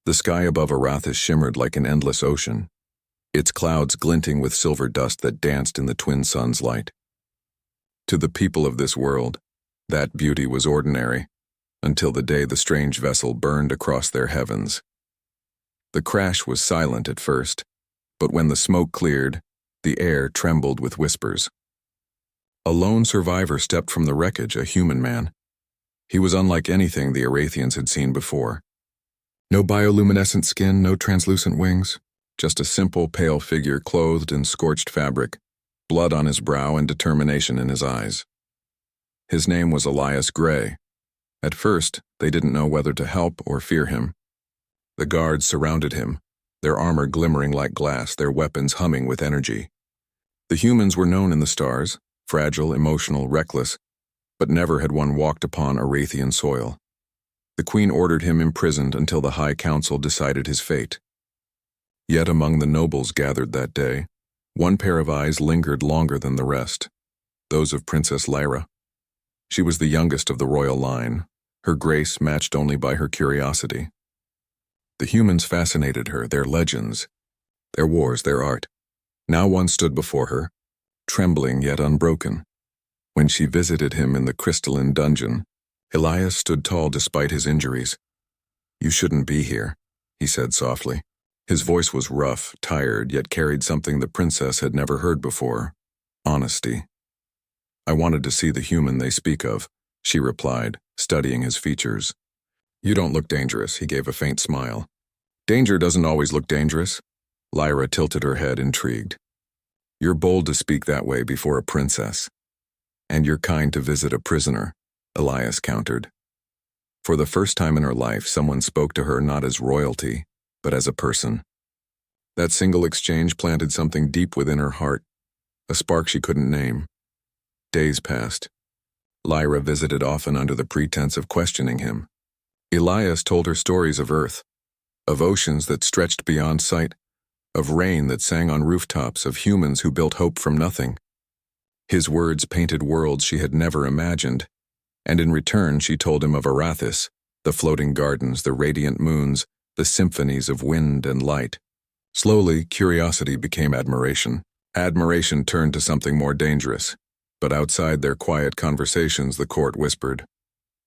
The sky above Arathis shimmered like an endless ocean, its clouds glinting with silver dust that danced in the twin suns' light. To the people of this world, that beauty was ordinary, until the day the strange vessel burned across their heavens. The crash was silent at first, but when the smoke cleared, the air trembled with whispers. A lone survivor stepped from the wreckage, a human man. He was unlike anything the Arathians had seen before. No bioluminescent skin, no translucent wings, just a simple, pale figure clothed in scorched fabric, blood on his brow and determination in his eyes. His name was Elias Gray. At first, they didn't know whether to help or fear him. The guards surrounded him, their armor glimmering like glass, their weapons humming with energy. The humans were known in the stars, fragile, emotional, reckless, but never had one walked upon Arathian soil. The queen ordered him imprisoned until the High Council decided his fate. Yet among the nobles gathered that day, one pair of eyes lingered longer than the rest, those of Princess Lyra. She was the youngest of the royal line, her grace matched only by her curiosity. The humans fascinated her, their legends, their wars, their art. Now one stood before her, trembling yet unbroken. When she visited him in the crystalline dungeon, Elias stood tall despite his injuries. "You shouldn't be here," he said softly. His voice was rough, tired, yet carried something the princess had never heard before: honesty. "I wanted to see the human they speak of," she replied, studying his features. "You don't look dangerous," he gave a faint smile. "Danger doesn't always look dangerous." Lyra tilted her head, intrigued. "You're bold to speak that way before a princess. And you're kind to visit a prisoner," Elias countered. For the first time in her life, someone spoke to her not as royalty, but as a person. That single exchange planted something deep within her heart, a spark she couldn't name. Days passed. Lyra visited often under the pretense of questioning him. Elias told her stories of Earth, of oceans that stretched beyond sight, of rain that sang on rooftops, of humans who built hope from nothing. His words painted worlds she had never imagined, and in return she told him of Arathis, the floating gardens, the radiant moons, the symphonies of wind and light. Slowly, curiosity became admiration. Admiration turned to something more dangerous. But outside their quiet conversations, the court whispered.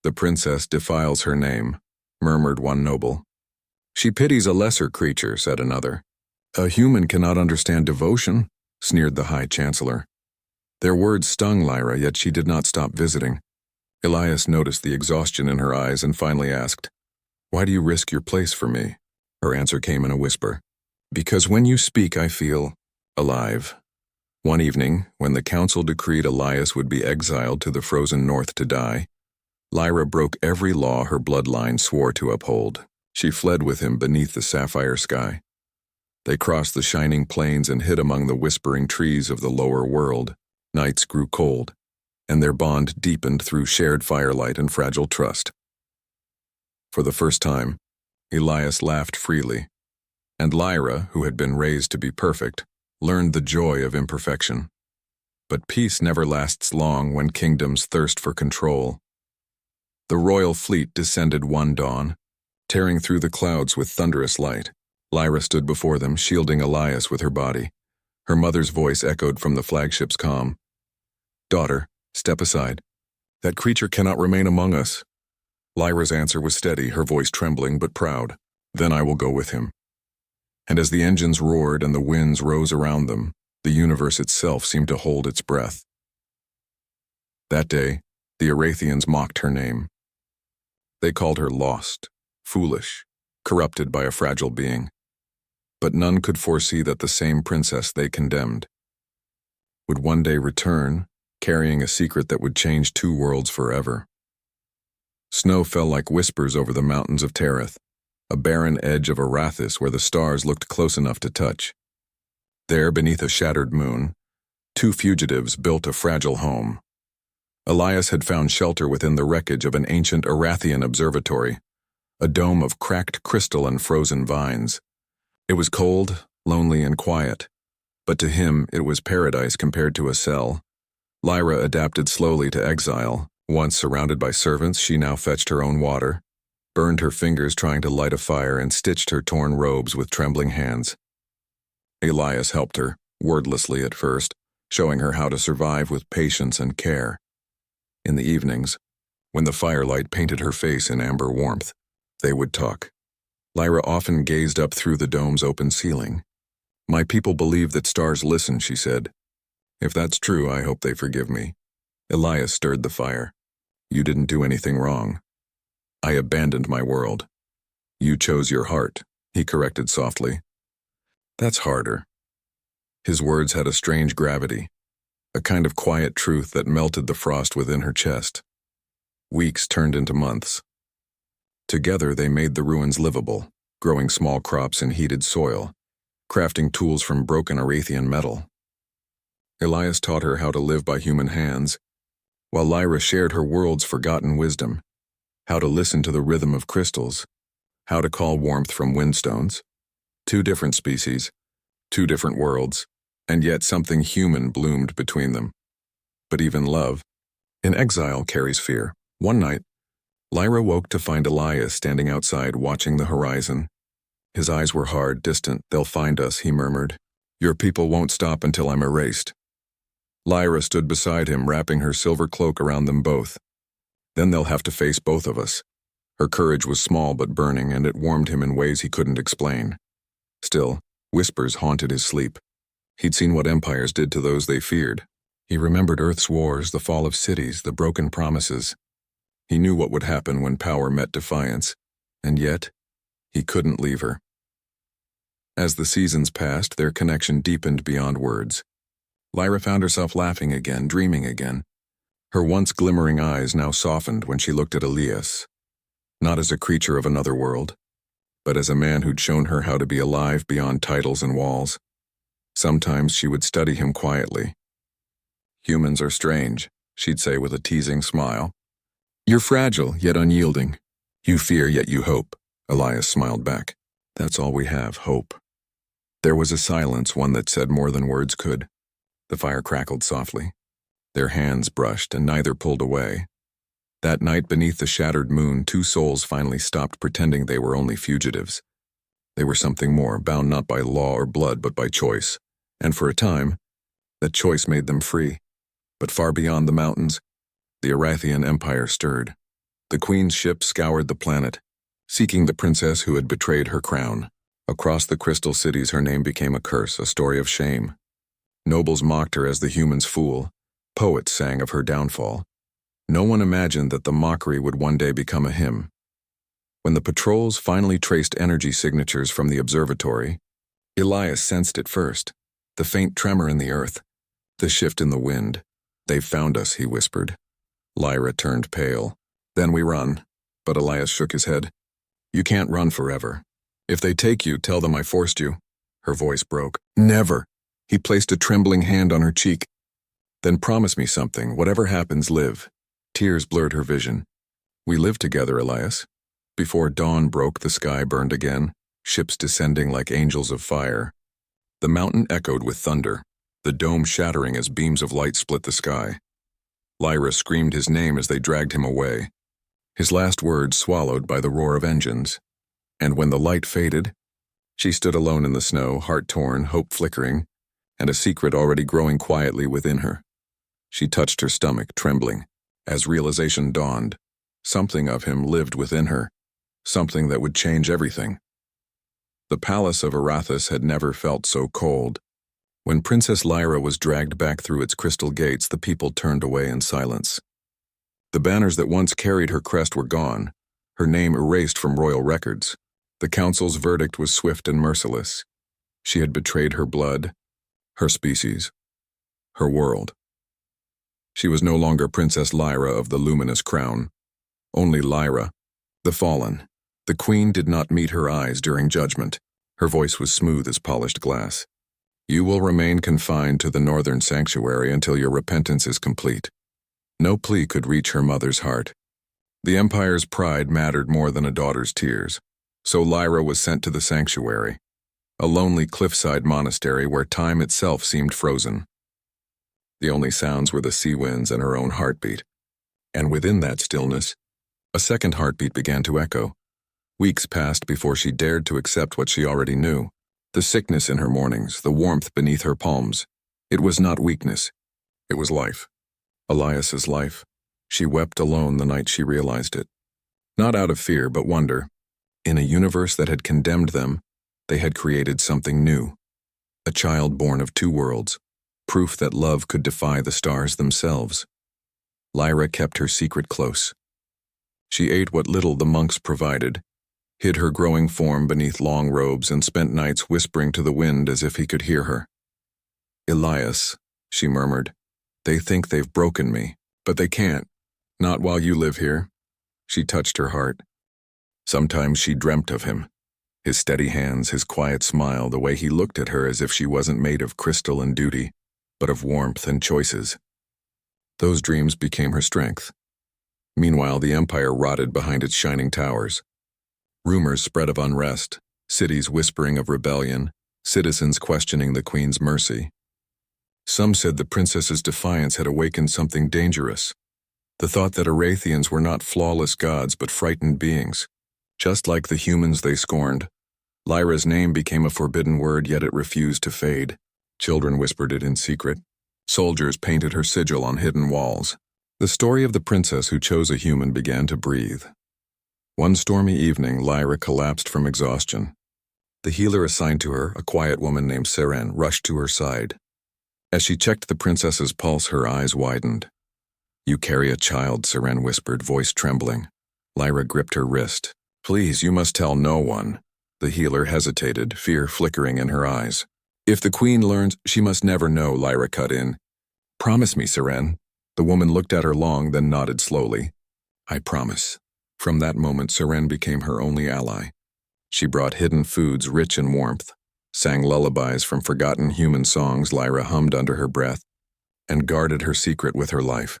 "The princess defiles her name," murmured one noble. "She pities a lesser creature," said another. "A human cannot understand devotion," sneered the High Chancellor. Their words stung Lyra, yet she did not stop visiting. Elias noticed the exhaustion in her eyes and finally asked, "Why do you risk your place for me?" Her answer came in a whisper. "Because when you speak, I feel alive." One evening, when the council decreed Elias would be exiled to the frozen north to die, Lyra broke every law her bloodline swore to uphold. She fled with him beneath the sapphire sky. They crossed the shining plains and hid among the whispering trees of the lower world. Nights grew cold, and their bond deepened through shared firelight and fragile trust. For the first time, Elias laughed freely, and Lyra, who had been raised to be perfect, learned the joy of imperfection. But peace never lasts long when kingdoms thirst for control. The royal fleet descended one dawn, tearing through the clouds with thunderous light. Lyra stood before them, shielding Elias with her body. Her mother's voice echoed from the flagship's calm. "Daughter, step aside. That creature cannot remain among us." Lyra's answer was steady, her voice trembling but proud. "Then I will go with him." And as the engines roared and the winds rose around them, the universe itself seemed to hold its breath. That day, the Arathians mocked her name. They called her lost, foolish, corrupted by a fragile being. But none could foresee that the same princess they condemned would one day return, carrying a secret that would change two worlds forever. Snow fell like whispers over the mountains of Tereth, a barren edge of Arathis where the stars looked close enough to touch. There, beneath a shattered moon, two fugitives built a fragile home. Elias had found shelter within the wreckage of an ancient Arathian observatory, a dome of cracked crystal and frozen vines. It was cold, lonely, and quiet, but to him it was paradise compared to a cell. Lyra adapted slowly to exile. Once surrounded by servants, she now fetched her own water, burned her fingers trying to light a fire, and stitched her torn robes with trembling hands. Elias helped her, wordlessly at first, showing her how to survive with patience and care. In the evenings, when the firelight painted her face in amber warmth, they would talk. Lyra often gazed up through the dome's open ceiling. "My people believe that stars listen," she said. "If that's true, I hope they forgive me." Elias stirred the fire. "You didn't do anything wrong. I abandoned my world. You chose your heart," he corrected softly. "That's harder." His words had a strange gravity, a kind of quiet truth that melted the frost within her chest. Weeks turned into months. Together they made the ruins livable, growing small crops in heated soil, crafting tools from broken Arathian metal. Elias taught her how to live by human hands, while Lyra shared her world's forgotten wisdom, how to listen to the rhythm of crystals, how to call warmth from windstones. 2 different species, 2 different worlds, and yet something human bloomed between them. But even love, in exile, carries fear. One night, Lyra woke to find Elias standing outside watching the horizon. His eyes were hard, distant. "They'll find us," he murmured. "Your people won't stop until I'm erased." Lyra stood beside him, wrapping her silver cloak around them both. "Then they'll have to face both of us." Her courage was small but burning, and it warmed him in ways he couldn't explain. Still, whispers haunted his sleep. He'd seen what empires did to those they feared. He remembered Earth's wars, the fall of cities, the broken promises. He knew what would happen when power met defiance, and yet, he couldn't leave her. As the seasons passed, their connection deepened beyond words. Lyra found herself laughing again, dreaming again. Her once glimmering eyes now softened when she looked at Elias, not as a creature of another world, but as a man who'd shown her how to be alive beyond titles and walls. Sometimes she would study him quietly. "Humans are strange," she'd say with a teasing smile. "You're fragile, yet unyielding. You fear, yet you hope." Elias smiled back. "That's all we have, hope." There was a silence, one that said more than words could. The fire crackled softly. Their hands brushed, and neither pulled away. That night, beneath the shattered moon, 2 souls finally stopped pretending they were only fugitives. They were something more, bound not by law or blood, but by choice. And for a time, that choice made them free. But far beyond the mountains, the Arathian Empire stirred. The Queen's ship scoured the planet, seeking the princess who had betrayed her crown. Across the crystal cities, her name became a curse, a story of shame. Nobles mocked her as the human's fool. Poets sang of her downfall. No one imagined that the mockery would one day become a hymn. When the patrols finally traced energy signatures from the observatory, Elias sensed it first, the faint tremor in the earth, the shift in the wind. "They've found us," he whispered. Lyra turned pale. "Then we run." But Elias shook his head. "You can't run forever. If they take you, tell them I forced you." Her voice broke. "Never." He placed a trembling hand on her cheek. "Then promise me something. Whatever happens, live." Tears blurred her vision. "We lived together, Elias." Before dawn broke, the sky burned again, ships descending like angels of fire. The mountain echoed with thunder, the dome shattering as beams of light split the sky. Lyra screamed his name as they dragged him away, his last words swallowed by the roar of engines. And when the light faded, she stood alone in the snow, heart torn, hope flickering, and a secret already growing quietly within her. She touched her stomach, trembling, as realization dawned. Something of him lived within her, something that would change everything. The palace of Arathis had never felt so cold. When Princess Lyra was dragged back through its crystal gates, the people turned away in silence. The banners that once carried her crest were gone, her name erased from royal records. The council's verdict was swift and merciless. She had betrayed her blood, her species, her world. She was no longer Princess Lyra of the luminous crown, only Lyra, the fallen. The queen did not meet her eyes during judgment. Her voice was smooth as polished glass. "You will remain confined to the northern sanctuary until your repentance is complete." No plea could reach her mother's heart. The empire's pride mattered more than a daughter's tears. So Lyra was sent to the sanctuary, a lonely cliffside monastery where time itself seemed frozen. The only sounds were the sea winds and her own heartbeat. And within that stillness, a second heartbeat began to echo, Weeks passed before she dared to accept what she already knew. The sickness in her mornings, the warmth beneath her palms. It was not weakness. It was life. Elias's life. She wept alone the night she realized it. Not out of fear, but wonder. In a universe that had condemned them, they had created something new. A child born of two worlds. Proof that love could defy the stars themselves. Lyra kept her secret close. She ate what little the monks provided, hid her growing form beneath long robes, and spent nights whispering to the wind as if he could hear her. "Elias," she murmured, "they think they've broken me, but they can't. Not while you live here." She touched her heart. Sometimes she dreamt of him. His steady hands, his quiet smile, the way he looked at her as if she wasn't made of crystal and duty, but of warmth and choices. Those dreams became her strength. Meanwhile, the empire rotted behind its shining towers. Rumors spread of unrest, cities whispering of rebellion, citizens questioning the queen's mercy. Some said the princess's defiance had awakened something dangerous. The thought that Erathians were not flawless gods but frightened beings, just like the humans they scorned. Lyra's name became a forbidden word, yet it refused to fade. Children whispered it in secret. Soldiers painted her sigil on hidden walls. The story of the princess who chose a human began to breathe. One stormy evening, Lyra collapsed from exhaustion. The healer assigned to her, a quiet woman named Serene, rushed to her side. As she checked the princess's pulse, her eyes widened. "You carry a child," Serene whispered, voice trembling. Lyra gripped her wrist. "Please, you must tell no one." The healer hesitated, fear flickering in her eyes. "If the queen learns, she must never know," Lyra cut in. "Promise me, Serene." The woman looked at her long, then nodded slowly. "I promise." From that moment, Serene became her only ally. She brought hidden foods rich in warmth, sang lullabies from forgotten human songs Lyra hummed under her breath, and guarded her secret with her life.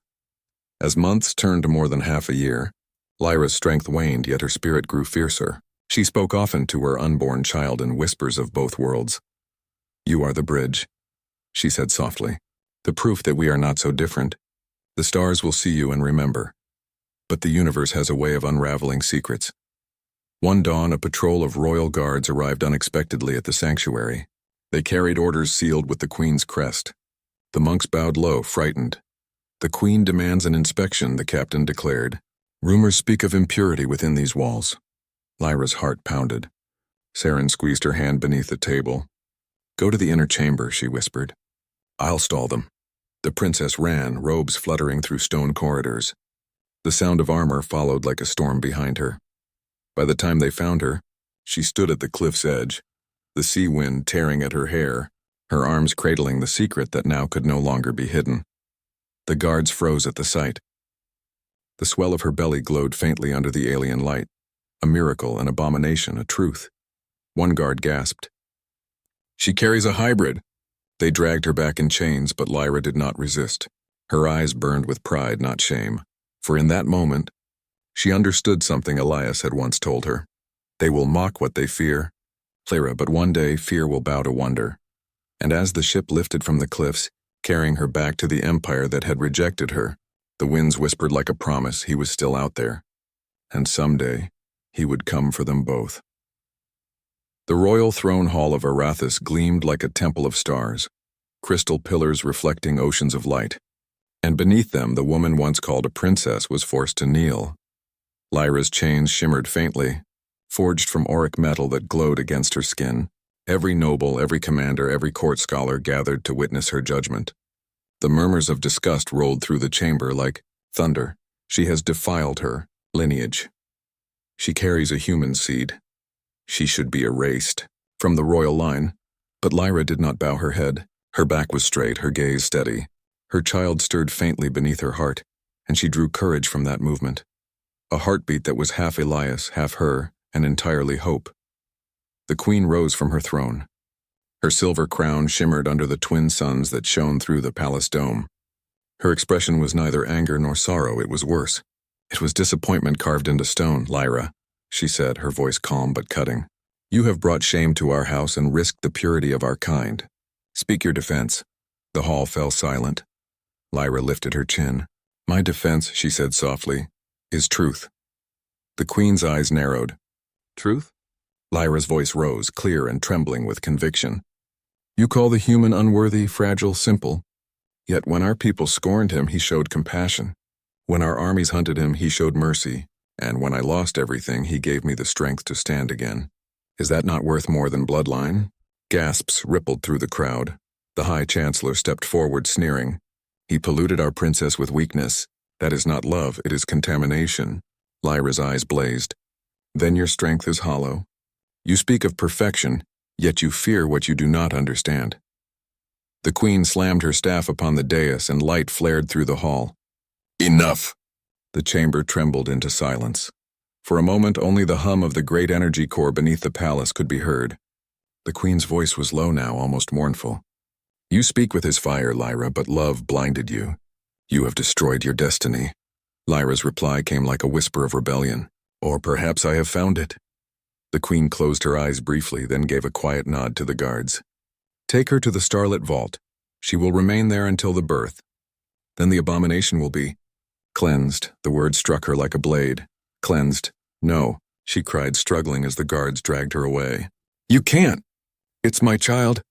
As months turned to more than half a year, Lyra's strength waned, yet her spirit grew fiercer. She spoke often to her unborn child in whispers of both worlds. "You are the bridge," she said softly. "The proof that we are not so different. The stars will see you and remember. But the universe has a way of unraveling secrets." One dawn, a patrol of royal guards arrived unexpectedly at the sanctuary. They carried orders sealed with the queen's crest. The monks bowed low, frightened. "The queen demands an inspection," the captain declared. "Rumors speak of impurity within these walls." Lyra's heart pounded. Serene squeezed her hand beneath the table. "Go to the inner chamber," she whispered. "I'll stall them." The princess ran, robes fluttering through stone corridors. The sound of armor followed like a storm behind her. By the time they found her, she stood at the cliff's edge, the sea wind tearing at her hair, her arms cradling the secret that now could no longer be hidden. The guards froze at the sight. The swell of her belly glowed faintly under the alien light. A miracle, an abomination, a truth. One guard gasped. "She carries a hybrid." They dragged her back in chains, but Lyra did not resist. Her eyes burned with pride, not shame. For in that moment, she understood something Elias had once told her. They will mock what they fear, Lyra, but one day fear will bow to wonder. And as the ship lifted from the cliffs, carrying her back to the empire that had rejected her, the winds whispered like a promise he was still out there. And someday, he would come for them both. The royal throne hall of Arathis gleamed like a temple of stars, crystal pillars reflecting oceans of light. And beneath them, the woman once called a princess was forced to kneel. Lyra's chains shimmered faintly, forged from auric metal that glowed against her skin. Every noble, every commander, every court scholar gathered to witness her judgment. The murmurs of disgust rolled through the chamber like thunder. She has defiled her lineage. She carries a human seed. She should be erased from the royal line. But Lyra did not bow her head. Her back was straight, her gaze steady. Her child stirred faintly beneath her heart, and she drew courage from that movement. A heartbeat that was half Elias, half her, and entirely hope. The queen rose from her throne. Her silver crown shimmered under the twin suns that shone through the palace dome. Her expression was neither anger nor sorrow, it was worse. It was disappointment carved into stone. "Lyra," she said, her voice calm but cutting. "You have brought shame to our house and risked the purity of our kind. Speak your defense." The hall fell silent. Lyra lifted her chin. "My defense," she said softly, "is truth." The queen's eyes narrowed. Truth? Lyra's voice rose, clear and trembling with conviction. You call the human unworthy, fragile, simple. Yet when our people scorned him, he showed compassion. When our armies hunted him, he showed mercy. And when I lost everything, he gave me the strength to stand again. Is that not worth more than bloodline? Gasps rippled through the crowd. The High Chancellor stepped forward, sneering. He polluted our princess with weakness. That is not love, it is contamination. Lyra's eyes blazed. Then your strength is hollow. You speak of perfection, yet you fear what you do not understand. The queen slammed her staff upon the dais and light flared through the hall. Enough! The chamber trembled into silence. For a moment, only the hum of the great energy core beneath the palace could be heard. The queen's voice was low now, almost mournful. You speak with his fire, Lyra, but love blinded you. You have destroyed your destiny. Lyra's reply came like a whisper of rebellion. Or perhaps I have found it. The queen closed her eyes briefly, then gave a quiet nod to the guards. Take her to the starlit vault. She will remain there until the birth. Then the abomination will be cleansed. The word struck her like a blade. Cleansed. No, she cried, struggling as the guards dragged her away. You can't! It's my child.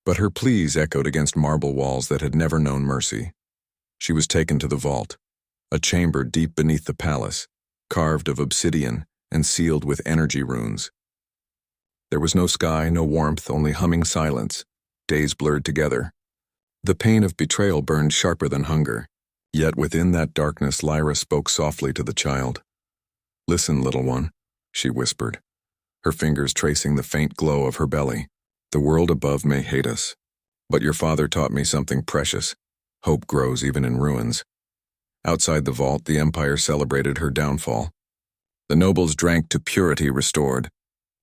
But her pleas echoed against marble walls that had never known mercy. She was taken to the vault, a chamber deep beneath the palace, carved of obsidian and sealed with energy runes. There was no sky, no warmth, only humming silence, days blurred together. The pain of betrayal burned sharper than hunger. Yet within that darkness, Lyra spoke softly to the child. Listen, little one, she whispered, her fingers tracing the faint glow of her belly. The world above may hate us, but your father taught me something precious. Hope grows even in ruins. Outside the vault, the empire celebrated her downfall. The nobles drank to purity restored.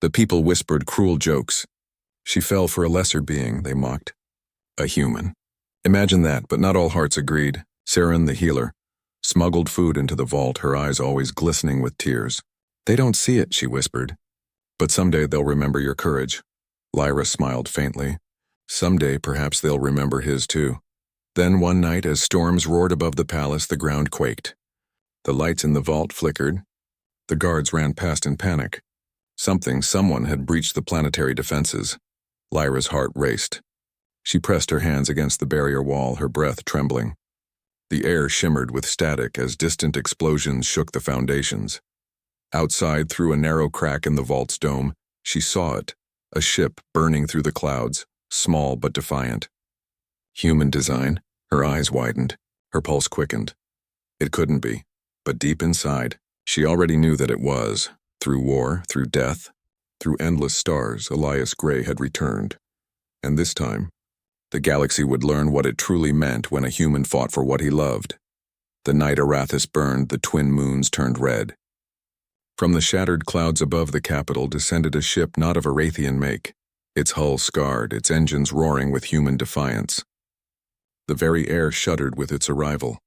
The people whispered cruel jokes. She fell for a lesser being, they mocked. A human. Imagine that, but not all hearts agreed. Serene, the healer, smuggled food into the vault, her eyes always glistening with tears. They don't see it, she whispered. But someday they'll remember your courage. Lyra smiled faintly. Someday perhaps they'll remember his too. Then one night, as storms roared above the palace, the ground quaked. The lights in the vault flickered. The guards ran past in panic. Someone had breached the planetary defenses. Lyra's heart raced. She pressed her hands against the barrier wall, her breath trembling. The air shimmered with static as distant explosions shook the foundations. Outside, through a narrow crack in the vault's dome, she saw it, a ship burning through the clouds, small but defiant. Human design, her eyes widened, her pulse quickened. It couldn't be, but deep inside, she already knew that it was. Through war, through death, through endless stars, Elias Gray had returned. And this time, the galaxy would learn what it truly meant when a human fought for what he loved. The night Arathis burned, the twin moons turned red. From the shattered clouds above the capital descended a ship not of Arathian make, its hull scarred, its engines roaring with human defiance. The very air shuddered with its arrival.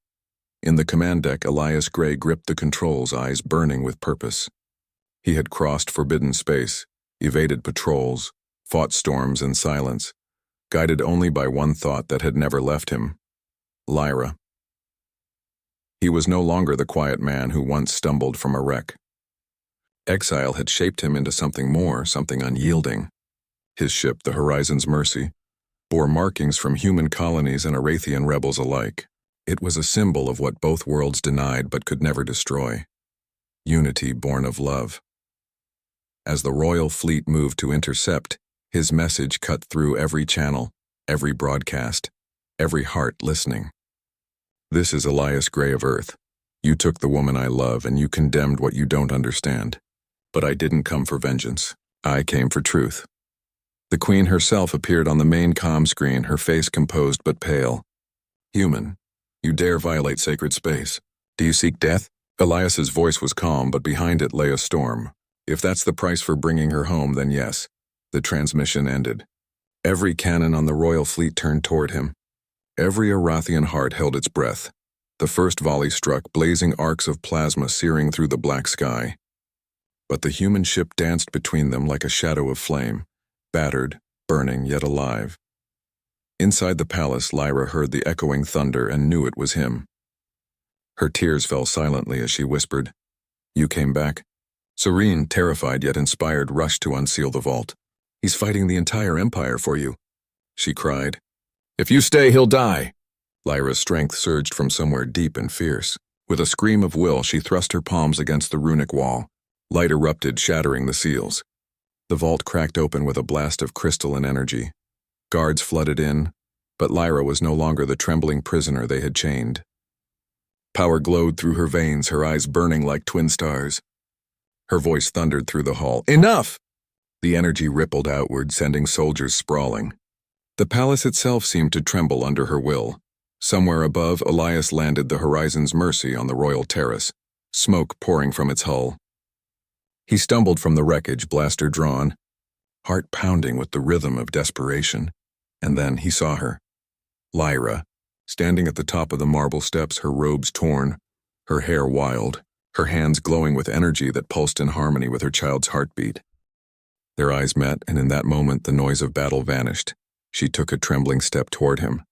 In the command deck, Elias Gray gripped the controls, eyes burning with purpose. He had crossed forbidden space, evaded patrols, fought storms in silence, guided only by one thought that had never left him: Lyra. He was no longer the quiet man who once stumbled from a wreck. Exile had shaped him into something more, something unyielding. His ship, the Horizon's Mercy, bore markings from human colonies and Arathian rebels alike. It was a symbol of what both worlds denied but could never destroy: unity born of love. As the royal fleet moved to intercept, his message cut through every channel, every broadcast, every heart listening. This is Elias Gray of Earth. You took the woman I love and you condemned what you don't understand. But I didn't come for vengeance. I came for truth. The queen herself appeared on the main comm screen, her face composed but pale. Human, you dare violate sacred space. Do you seek death? Elias's voice was calm, but behind it lay a storm. If that's the price for bringing her home, then yes. The transmission ended. Every cannon on the royal fleet turned toward him. Every Arathian heart held its breath. The first volley struck, blazing arcs of plasma searing through the black sky. But the human ship danced between them like a shadow of flame, battered, burning, yet alive. Inside the palace, Lyra heard the echoing thunder and knew it was him. Her tears fell silently as she whispered, "You came back. Serene, terrified yet inspired, rushed to unseal the vault. "He's fighting the entire empire for you," she cried. "If you stay, he'll die." Lyra's strength surged from somewhere deep and fierce. With a scream of will, she thrust her palms against the runic wall. Light erupted, shattering the seals. The vault cracked open with a blast of crystal and energy. Guards flooded in, but Lyra was no longer the trembling prisoner they had chained. Power glowed through her veins, her eyes burning like twin stars. Her voice thundered through the hall. "Enough!" The energy rippled outward, sending soldiers sprawling. The palace itself seemed to tremble under her will. Somewhere above, Elias landed the Horizon's Mercy on the royal terrace, smoke pouring from its hull. He stumbled from the wreckage, blaster drawn, heart pounding with the rhythm of desperation, and then he saw her. Lyra, standing at the top of the marble steps, her robes torn, her hair wild, her hands glowing with energy that pulsed in harmony with her child's heartbeat. Their eyes met, and in that moment the noise of battle vanished. She took a trembling step toward him.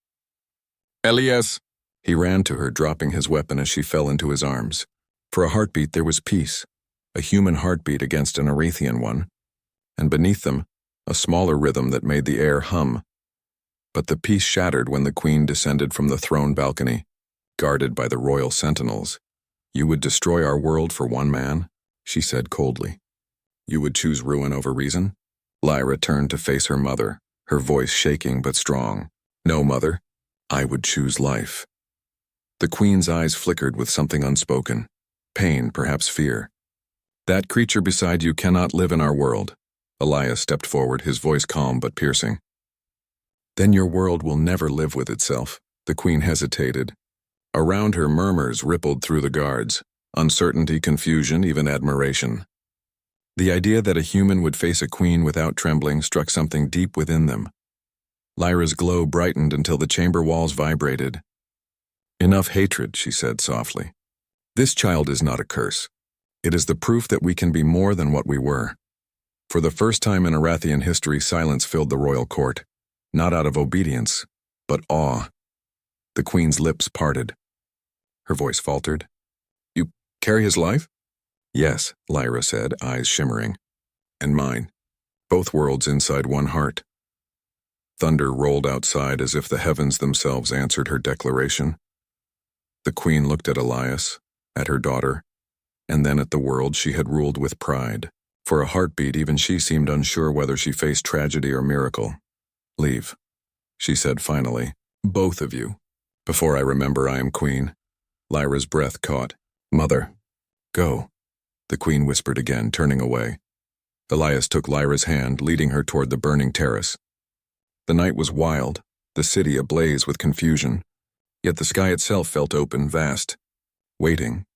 "Elias!" He ran to her, dropping his weapon as she fell into his arms. For a heartbeat there was peace, a human heartbeat against an Arethian one, and beneath them, a smaller rhythm that made the air hum. But the peace shattered when the queen descended from the throne balcony, guarded by the royal sentinels. "You would destroy our world for one man?" she said coldly. "You would choose ruin over reason?" Lyra turned to face her mother, her voice shaking but strong. "No, mother. I would choose life." The queen's eyes flickered with something unspoken. Pain, perhaps fear. "That creature beside you cannot live in our world." Elias stepped forward, his voice calm but piercing. "Then your world will never live with itself." The queen hesitated. Around her, murmurs rippled through the guards. Uncertainty, confusion, even admiration. The idea that a human would face a queen without trembling struck something deep within them. Lyra's glow brightened until the chamber walls vibrated. "Enough hatred," she said softly. "This child is not a curse. It is the proof that we can be more than what we were." For the first time in Arathian history, silence filled the royal court, not out of obedience, but awe. The queen's lips parted. Her voice faltered. "You carry his life?" "Yes," Lyra said, eyes shimmering. "And mine. Both worlds inside one heart." Thunder rolled outside as if the heavens themselves answered her declaration. The queen looked at Elias, at her daughter, and then at the world she had ruled with pride. For a heartbeat, even she seemed unsure whether she faced tragedy or miracle. "Leave," she said finally. "Both of you. Before I remember I am queen." Lyra's breath caught. "Mother, go," the queen whispered again, turning away. Elias took Lyra's hand, leading her toward the burning terrace. The night was wild, the city ablaze with confusion, yet the sky itself felt open, vast, waiting.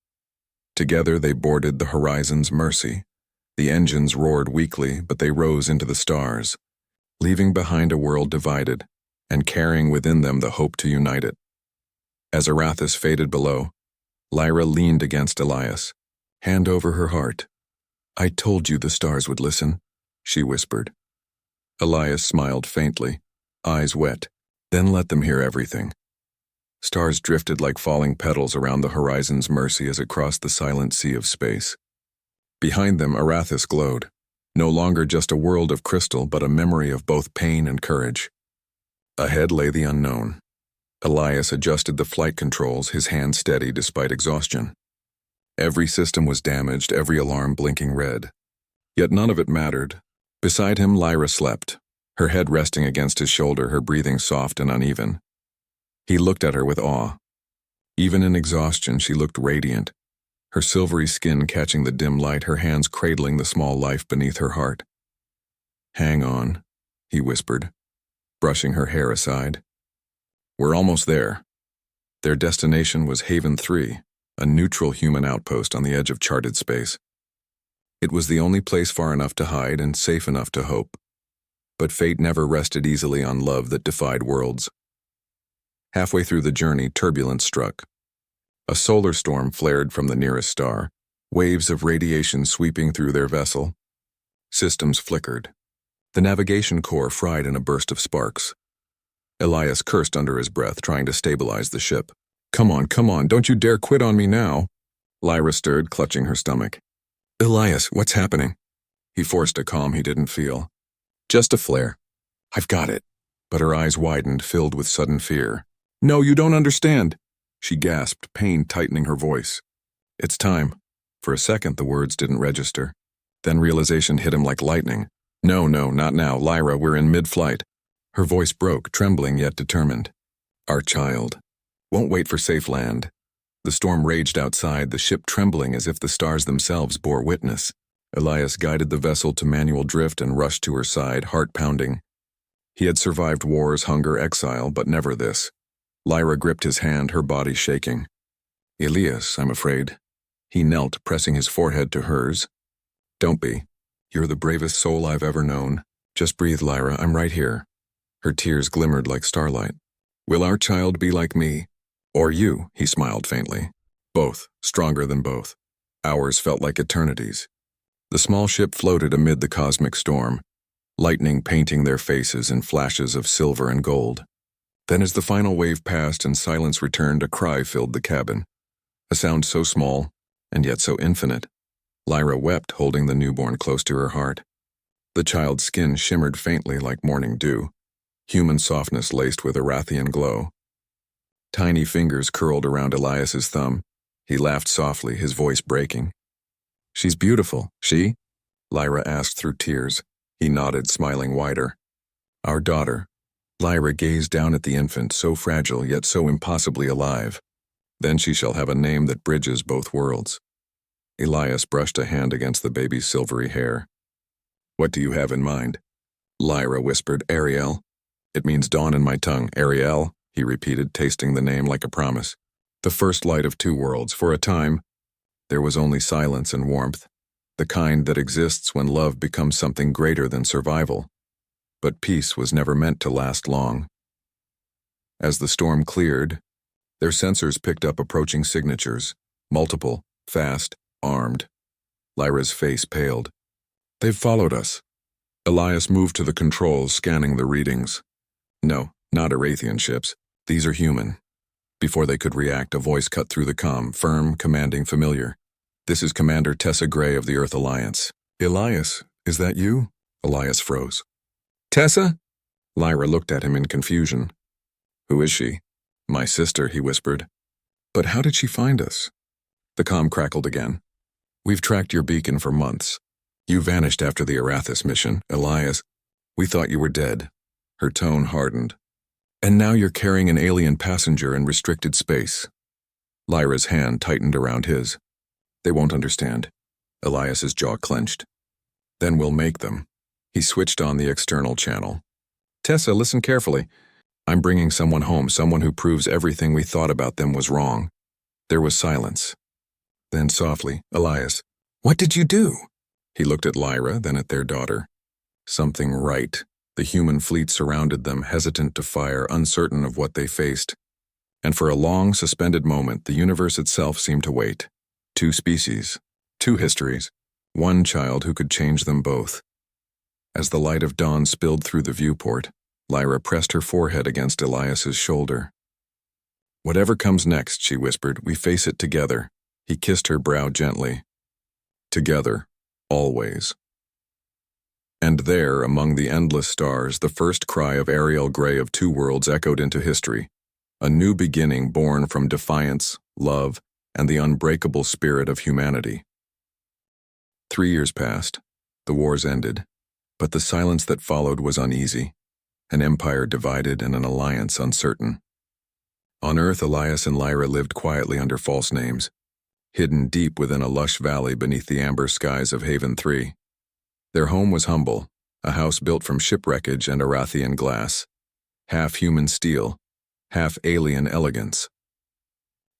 Together they boarded the Horizon's Mercy. The engines roared weakly, but they rose into the stars, leaving behind a world divided, and carrying within them the hope to unite it. As Arathis faded below, Lyra leaned against Elias, hand over her heart. "I told you the stars would listen," she whispered. Elias smiled faintly, eyes wet. "Then let them hear everything." Stars drifted like falling petals around the Horizon's Mercy as it crossed the silent sea of space. Behind them, Arathis glowed, no longer just a world of crystal, but a memory of both pain and courage. Ahead lay the unknown. Elias adjusted the flight controls, his hand steady despite exhaustion. Every system was damaged, every alarm blinking red. Yet none of it mattered. Beside him, Lyra slept, her head resting against his shoulder, her breathing soft and uneven. He looked at her with awe. Even in exhaustion, she looked radiant, her silvery skin catching the dim light, her hands cradling the small life beneath her heart. "Hang on," he whispered, brushing her hair aside. "We're almost there." Their destination was Haven 3, a neutral human outpost on the edge of charted space. It was the only place far enough to hide and safe enough to hope. But fate never rested easily on love that defied worlds. Halfway through the journey, turbulence struck. A solar storm flared from the nearest star, waves of radiation sweeping through their vessel. Systems flickered. The navigation core fried in a burst of sparks. Elias cursed under his breath, trying to stabilize the ship. Come on, don't you dare quit on me now." Lyra stirred, clutching her stomach. Elias, what's happening? He forced a calm he didn't feel. Just a flare. I've got it. But her eyes widened, filled with sudden fear. No, you don't understand. She gasped, pain tightening her voice. It's time. For a second, the words didn't register. Then realization hit him like lightning. No, not now, Lyra, we're in mid-flight. Her voice broke, trembling yet determined. Our child. Won't wait for safe land. The storm raged outside, the ship trembling as if the stars themselves bore witness. Elias guided the vessel to manual drift and rushed to her side, heart pounding. He had survived wars, hunger, exile, but never this. Lyra gripped his hand, her body shaking. Elias, I'm afraid. He knelt, pressing his forehead to hers. Don't be. You're the bravest soul I've ever known. Just breathe, Lyra, I'm right here. Her tears glimmered like starlight. Will our child be like me? Or you, he smiled faintly. Both, stronger than both. Hours felt like eternities. The small ship floated amid the cosmic storm, lightning painting their faces in flashes of silver and gold. Then as the final wave passed and silence returned, a cry filled the cabin. A sound so small, and yet so infinite. Lyra wept, holding the newborn close to her heart. The child's skin shimmered faintly like morning dew, human softness laced with Arathian glow. Tiny fingers curled around Elias's thumb. He laughed softly, his voice breaking. She's beautiful, she? Lyra asked through tears. He nodded, smiling wider. Our daughter. Lyra gazed down at the infant, so fragile yet so impossibly alive. Then she shall have a name that bridges both worlds. Elias brushed a hand against the baby's silvery hair. What do you have in mind? Lyra whispered, Ariel. It means dawn in my tongue, Ariel, he repeated, tasting the name like a promise. The first light of two worlds. For a time, there was only silence and warmth, the kind that exists when love becomes something greater than survival. But peace was never meant to last long. As the storm cleared, their sensors picked up approaching signatures, multiple, fast, armed. Lyra's face paled. They've followed us. Elias moved to the controls, scanning the readings. No, not Arathian ships. These are human. Before they could react, a voice cut through the comm, firm, commanding, familiar. This is Commander Tessa Gray of the Earth Alliance. Elias, is that you? Elias froze. Tessa? Lyra looked at him in confusion. Who is she? My sister, he whispered. But how did she find us? The comm crackled again. We've tracked your beacon for months. You vanished after the Arathis mission, Elias. We thought you were dead. Her tone hardened. And now you're carrying an alien passenger in restricted space. Lyra's hand tightened around his. They won't understand. Elias's jaw clenched. Then we'll make them. He switched on the external channel. Tessa, listen carefully. I'm bringing someone home, someone who proves everything we thought about them was wrong. There was silence. Then softly, Elias, what did you do? He looked at Lyra, then at their daughter. Something right. The human fleet surrounded them, hesitant to fire, uncertain of what they faced. And for a long, suspended moment, the universe itself seemed to wait. Two species, two histories, one child who could change them both. As the light of dawn spilled through the viewport, Lyra pressed her forehead against Elias's shoulder. Whatever comes next, she whispered, we face it together. He kissed her brow gently. Together, always. And there, among the endless stars, the first cry of Ariel Gray of Two Worlds echoed into history. A new beginning born from defiance, love, and the unbreakable spirit of humanity. 3 years passed. The wars ended. But the silence that followed was uneasy. An empire divided and an alliance uncertain. On Earth, Elias and Lyra lived quietly under false names, hidden deep within a lush valley beneath the amber skies of Haven 3. Their home was humble, a house built from shipwreckage and Arathian glass, half human steel, half alien elegance.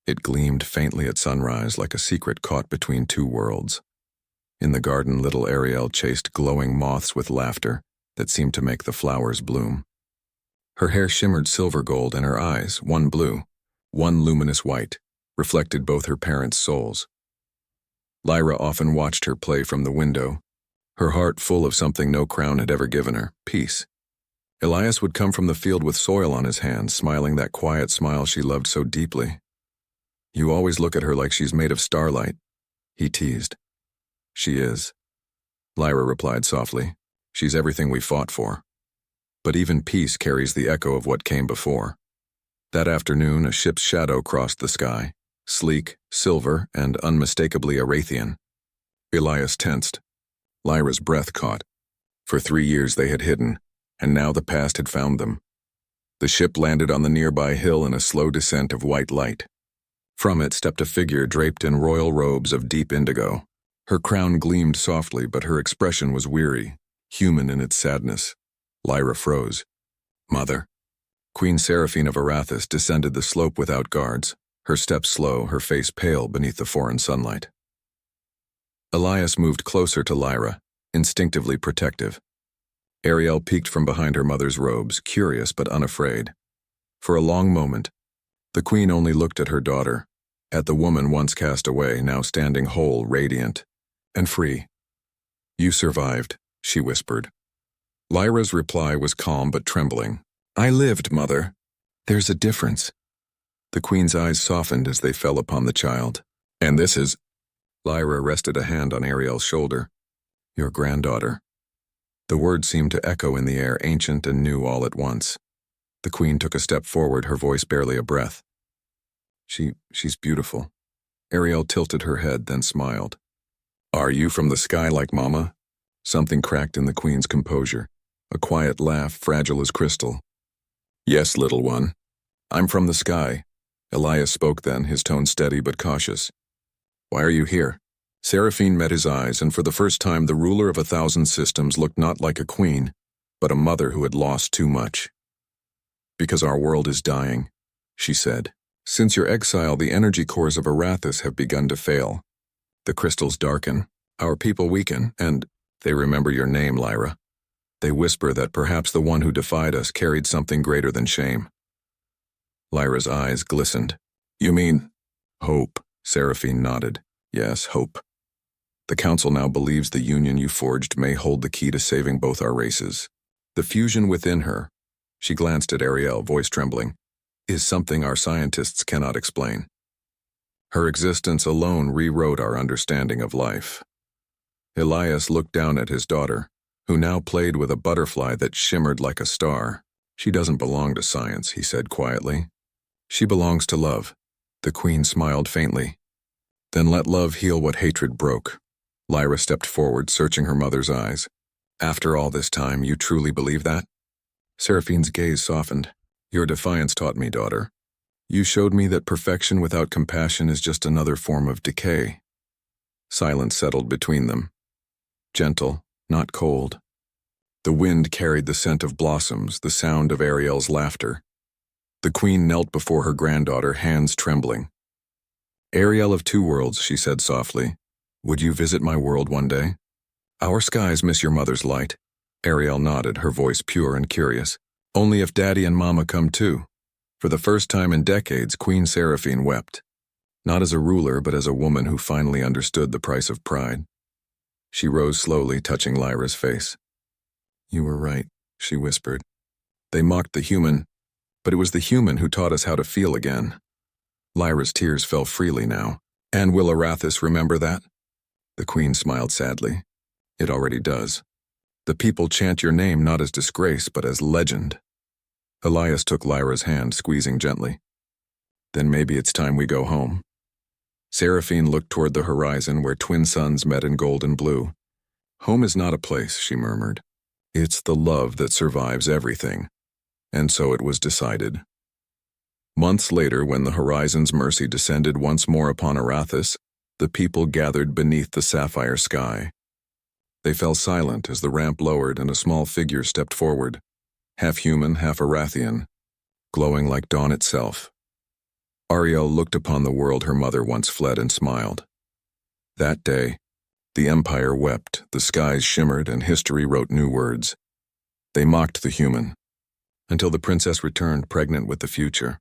It gleamed faintly at sunrise like a secret caught between two worlds. In the garden, little Ariel chased glowing moths with laughter that seemed to make the flowers bloom. Her hair shimmered silver gold and her eyes, one blue, one luminous white, reflected both her parents' souls. Lyra often watched her play from the window, her heart full of something no crown had ever given her, peace. Elias would come from the field with soil on his hands, smiling that quiet smile she loved so deeply. You always look at her like she's made of starlight, he teased. She is. Lyra replied softly. She's everything we fought for. But even peace carries the echo of what came before. That afternoon, a ship's shadow crossed the sky, sleek, silver, and unmistakably Arathian. Elias tensed. Lyra's breath caught. For 3 years they had hidden, and now the past had found them. The ship landed on the nearby hill in a slow descent of white light. From it stepped a figure draped in royal robes of deep indigo. Her crown gleamed softly, but her expression was weary, human in its sadness. Lyra froze. Mother. Queen Seraphine of Arathis descended the slope without guards, her steps slow, her face pale beneath the foreign sunlight. Elias moved closer to Lyra, instinctively protective. Ariel peeked from behind her mother's robes, curious but unafraid. For a long moment, the queen only looked at her daughter, at the woman once cast away, now standing whole, radiant, and free. You survived, she whispered. Lyra's reply was calm but trembling. I lived, Mother. There's a difference. The queen's eyes softened as they fell upon the child. And this is... Lyra rested a hand on Ariel's shoulder. Your granddaughter. The words seemed to echo in the air, ancient and new all at once. The queen took a step forward, her voice barely a breath. She's beautiful. Ariel tilted her head, then smiled. Are you from the sky like Mama? Something cracked in the queen's composure. A quiet laugh, fragile as crystal. Yes, little one. I'm from the sky. Elias spoke then, his tone steady but cautious. Why are you here? Seraphine met his eyes, and for the first time the ruler of 1,000 systems looked not like a queen, but a mother who had lost too much. Because our world is dying, she said. Since your exile, the energy cores of Arathis have begun to fail. The crystals darken, our people weaken, and they remember your name, Lyra. They whisper that perhaps the one who defied us carried something greater than shame. Lyra's eyes glistened. You mean... Hope, Seraphine nodded. Yes, hope. The council now believes the union you forged may hold the key to saving both our races. The fusion within her, she glanced at Ariel, voice trembling, is something our scientists cannot explain. Her existence alone rewrote our understanding of life. Elias looked down at his daughter, who now played with a butterfly that shimmered like a star. She doesn't belong to science, he said quietly. She belongs to love. The queen smiled faintly. Then let love heal what hatred broke. Lyra stepped forward, searching her mother's eyes. After all this time, you truly believe that? Seraphine's gaze softened. Your defiance taught me, daughter. You showed me that perfection without compassion is just another form of decay. Silence settled between them. Gentle, not cold. The wind carried the scent of blossoms, the sound of Ariel's laughter. The queen knelt before her granddaughter, hands trembling. Ariel of two worlds, she said softly, would you visit my world one day? Our skies miss your mother's light. Ariel nodded, her voice pure and curious. Only if Daddy and Mama come too. For the first time in decades, Queen Seraphine wept. Not as a ruler, but as a woman who finally understood the price of pride. She rose slowly, touching Lyra's face. You were right, she whispered. They mocked the human, but it was the human who taught us how to feel again. Lyra's tears fell freely now. And will Arathis remember that? The queen smiled sadly. It already does. The people chant your name not as disgrace, but as legend. Elias took Lyra's hand, squeezing gently. Then maybe it's time we go home. Seraphine looked toward the horizon where twin suns met in gold and blue. Home is not a place, she murmured. It's the love that survives everything. And so it was decided. Months later, when the horizon's mercy descended once more upon Arathis, the people gathered beneath the sapphire sky. They fell silent as the ramp lowered and a small figure stepped forward, half human, half Arathian, glowing like dawn itself. Ariel looked upon the world her mother once fled and smiled. That day, the empire wept, the skies shimmered, and history wrote new words. They mocked the human, until the princess returned pregnant with the future.